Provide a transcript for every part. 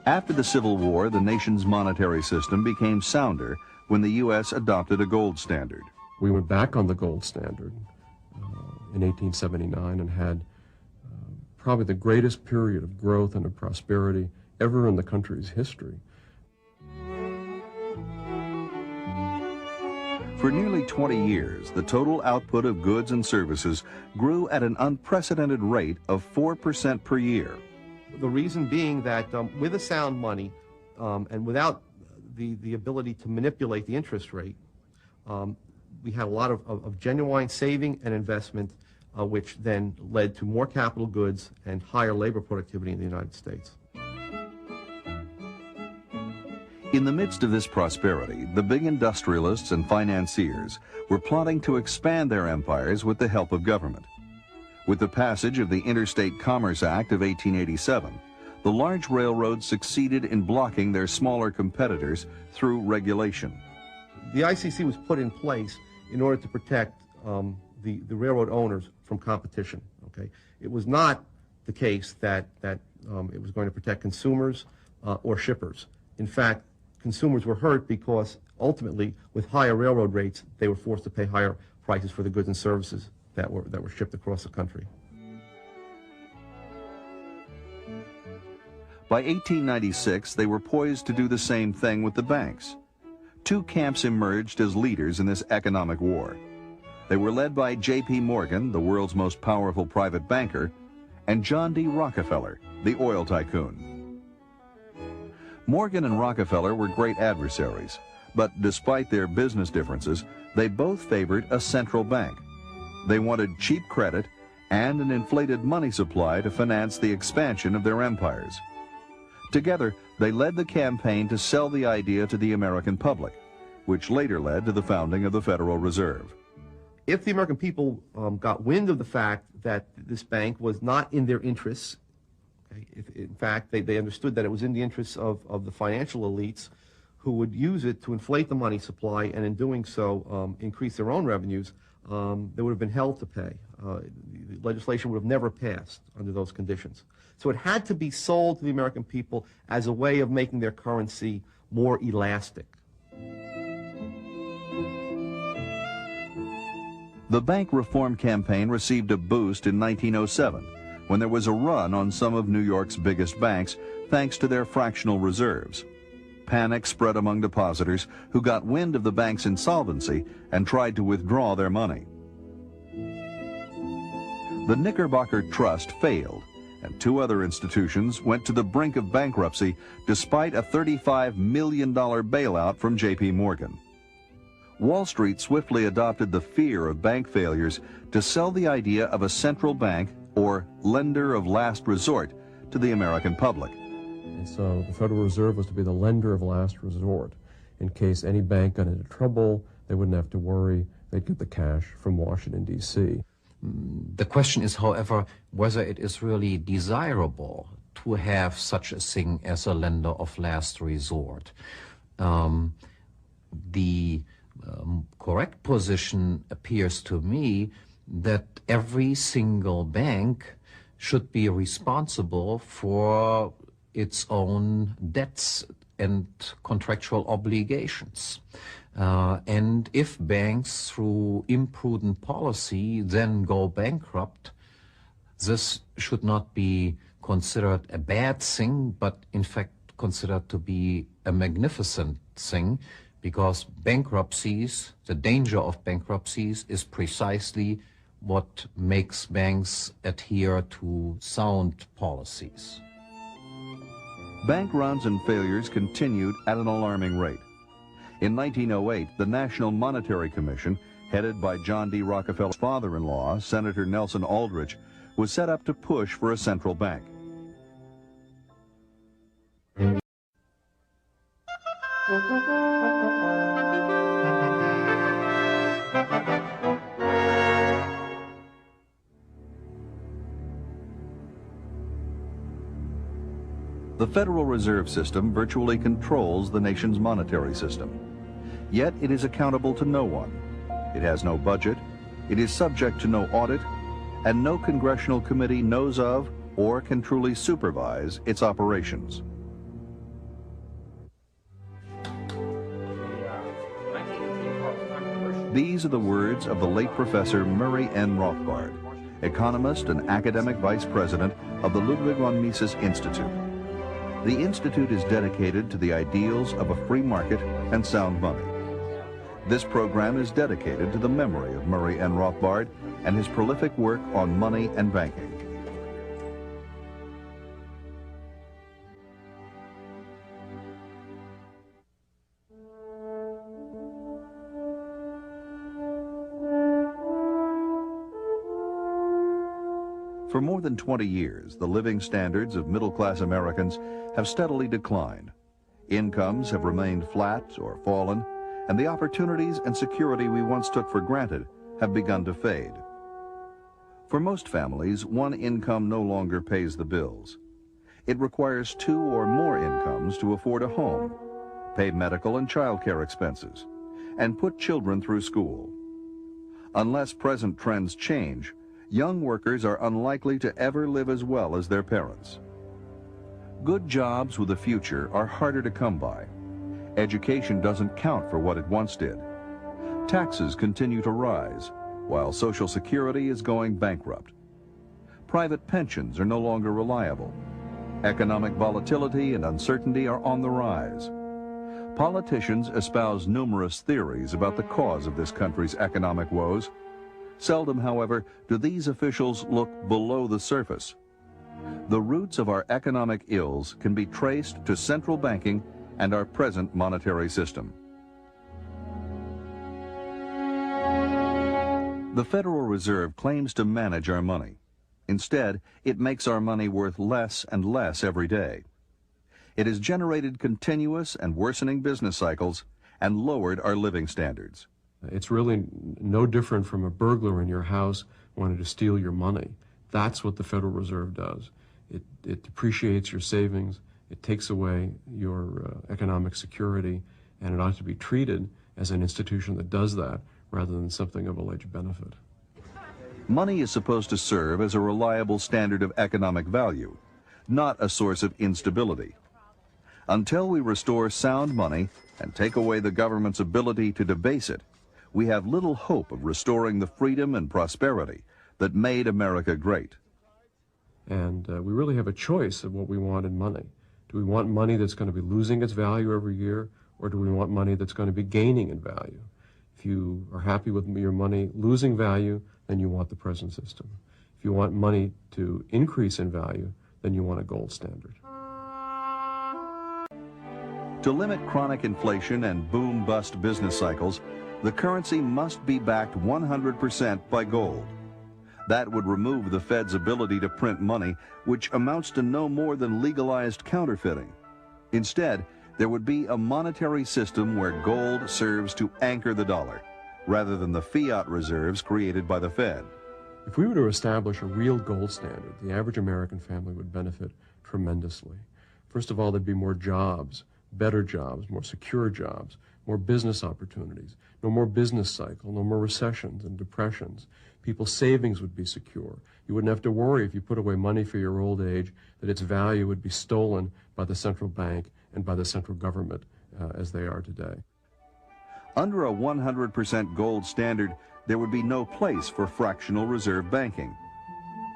After the Civil War, the nation's monetary system became sounder when the U.S. adopted a gold standard. We went back on the gold standard in 1879 and had probably the greatest period of growth and of prosperity ever in the country's history. For nearly 20 years, the total output of goods and services grew at an unprecedented rate of 4% per year. The reason being that with a sound money and without the ability to manipulate the interest rate, we had a lot of genuine saving and investment, which then led to more capital goods and higher labor productivity in the United States. In the midst of this prosperity, the big industrialists and financiers were plotting to expand their empires with the help of government. With the passage of the Interstate Commerce Act of 1887, the large railroads succeeded in blocking their smaller competitors through regulation. The ICC was put in place in order to protect the railroad owners from competition. Okay, it was not the case that it was going to protect consumers or shippers. In fact, consumers were hurt because ultimately, with higher railroad rates, they were forced to pay higher prices for the goods and services that were shipped across the country. By 1896, they were poised to do the same thing with the banks. Two camps emerged as leaders in this economic war. They were led by J.P. Morgan, the world's most powerful private banker, and John D. Rockefeller, the oil tycoon. Morgan and Rockefeller were great adversaries, but despite their business differences, they both favored a central bank. They wanted cheap credit and an inflated money supply to finance the expansion of their empires. Together, they led the campaign to sell the idea to the American public, which later led to the founding of the Federal Reserve. If the American people got wind of the fact that this bank was not in their interests, okay, if in fact they understood that it was in the interests of the financial elites who would use it to inflate the money supply and in doing so increase their own revenues, they would have been held to pay. The legislation would have never passed under those conditions. So it had to be sold to the American people as a way of making their currency more elastic. The bank reform campaign received a boost in 1907 when there was a run on some of New York's biggest banks thanks to their fractional reserves. Panic spread among depositors who got wind of the bank's insolvency and tried to withdraw their money. The Knickerbocker Trust failed, and two other institutions went to the brink of bankruptcy despite a $35 million bailout from J.P. Morgan. Wall Street swiftly adopted the fear of bank failures to sell the idea of a central bank, or lender of last resort, to the American public. And so the Federal Reserve was to be the lender of last resort. In case any bank got into trouble, they wouldn't have to worry. They'd get the cash from Washington, D.C. The question is, however, whether it is really desirable to have such a thing as a lender of last resort. The correct position appears to me that every single bank should be responsible for its own debts and contractual obligations. And if banks, through imprudent policy, then go bankrupt, this should not be considered a bad thing, but in fact considered to be a magnificent thing, because bankruptcies, the danger of bankruptcies, is precisely what makes banks adhere to sound policies. Bank runs and failures continued at an alarming rate. In 1908, the National Monetary Commission, headed by John D. Rockefeller's father-in-law, Senator Nelson Aldrich, was set up to push for a central bank. The Federal Reserve System virtually controls the nation's monetary system. Yet it is accountable to no one. It has no budget, it is subject to no audit, and no congressional committee knows of or can truly supervise its operations. These are the words of the late Professor Murray N. Rothbard, economist and academic vice president of the Ludwig von Mises Institute. The Institute is dedicated to the ideals of a free market and sound money. This program is dedicated to the memory of Murray N. Rothbard and his prolific work on money and banking. For more than 20 years, the living standards of middle-class Americans have steadily declined. Incomes have remained flat or fallen, and the opportunities and security we once took for granted have begun to fade. For most families, one income no longer pays the bills. It requires 2 or more incomes to afford a home, pay medical and child care expenses, and put children through school. Unless present trends change, young workers are unlikely to ever live as well as their parents. Good jobs with a future are harder to come by. Education doesn't count for what it once did. Taxes continue to rise, while Social Security is going bankrupt. Private pensions are no longer reliable. Economic volatility and uncertainty are on the rise. Politicians espouse numerous theories about the cause of this country's economic woes. Seldom, however, do these officials look below the surface. The roots of our economic ills can be traced to central banking and our present monetary system. The Federal Reserve claims to manage our money. Instead, it makes our money worth less and less every day. It has generated continuous and worsening business cycles and lowered our living standards. It's really no different from a burglar in your house wanting to steal your money. That's what the Federal Reserve does. It depreciates your savings, it takes away your economic security, and it ought to be treated as an institution that does that rather than something of alleged benefit. Money is supposed to serve as a reliable standard of economic value, not a source of instability. Until we restore sound money and take away the government's ability to debase it, we have little hope of restoring the freedom and prosperity that made America great. And we really have a choice of what we want in money. Do we want money that's going to be losing its value every year, or do we want money that's going to be gaining in value? If you are happy with your money losing value, then you want the present system. If you want money to increase in value, then you want a gold standard. To limit chronic inflation and boom-bust business cycles, the currency must be backed 100% by gold. That would remove the Fed's ability to print money, which amounts to no more than legalized counterfeiting. Instead, there would be a monetary system where gold serves to anchor the dollar, rather than the fiat reserves created by the Fed. If we were to establish a real gold standard, the average American family would benefit tremendously. First of all, there'd be more jobs, better jobs, more secure jobs, more business opportunities, no more business cycle, no more recessions and depressions. People's savings would be secure. You wouldn't have to worry if you put away money for your old age that its value would be stolen by the central bank and by the central government as they are today. Under a 100% gold standard, there would be no place for fractional reserve banking.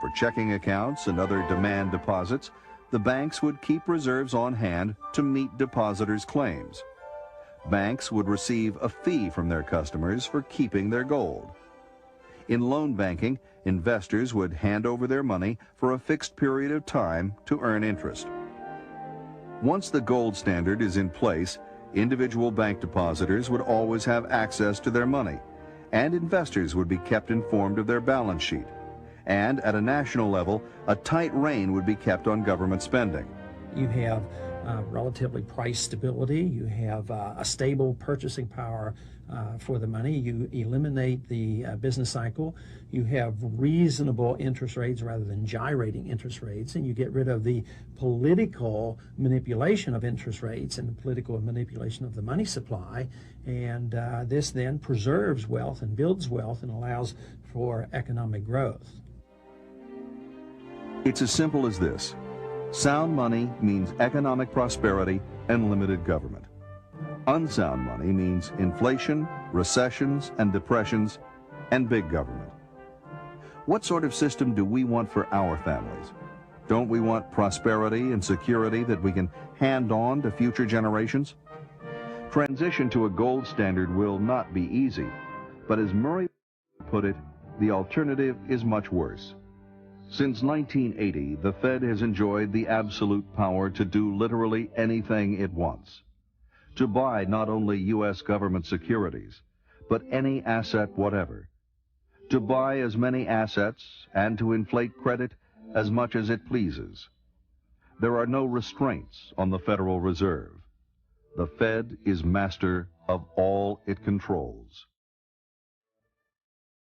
For checking accounts and other demand deposits, the banks would keep reserves on hand to meet depositors' claims. Banks would receive a fee from their customers for keeping their gold. In loan banking, investors would hand over their money for a fixed period of time to earn interest. Once the gold standard is in place, individual bank depositors would always have access to their money, and investors would be kept informed of their balance sheet. And at a national level, a tight rein would be kept on government spending. You have relatively price stability, you have a stable purchasing power for the money, you eliminate the business cycle, you have reasonable interest rates rather than gyrating interest rates, and you get rid of the political manipulation of interest rates and the political manipulation of the money supply, and this then preserves wealth and builds wealth and allows for economic growth. It's as simple as this. Sound money means economic prosperity and limited government. Unsound money means inflation, recessions and depressions, and big government. What sort of system do we want for our families? Don't we want prosperity and security that we can hand on to future generations? Transition to a gold standard will not be easy, but as Murray put it, the alternative is much worse. Since 1980, the Fed has enjoyed the absolute power to do literally anything it wants. To buy not only U.S. government securities, but any asset whatever. To buy as many assets and to inflate credit as much as it pleases. There are no restraints on the Federal Reserve. The Fed is master of all it controls.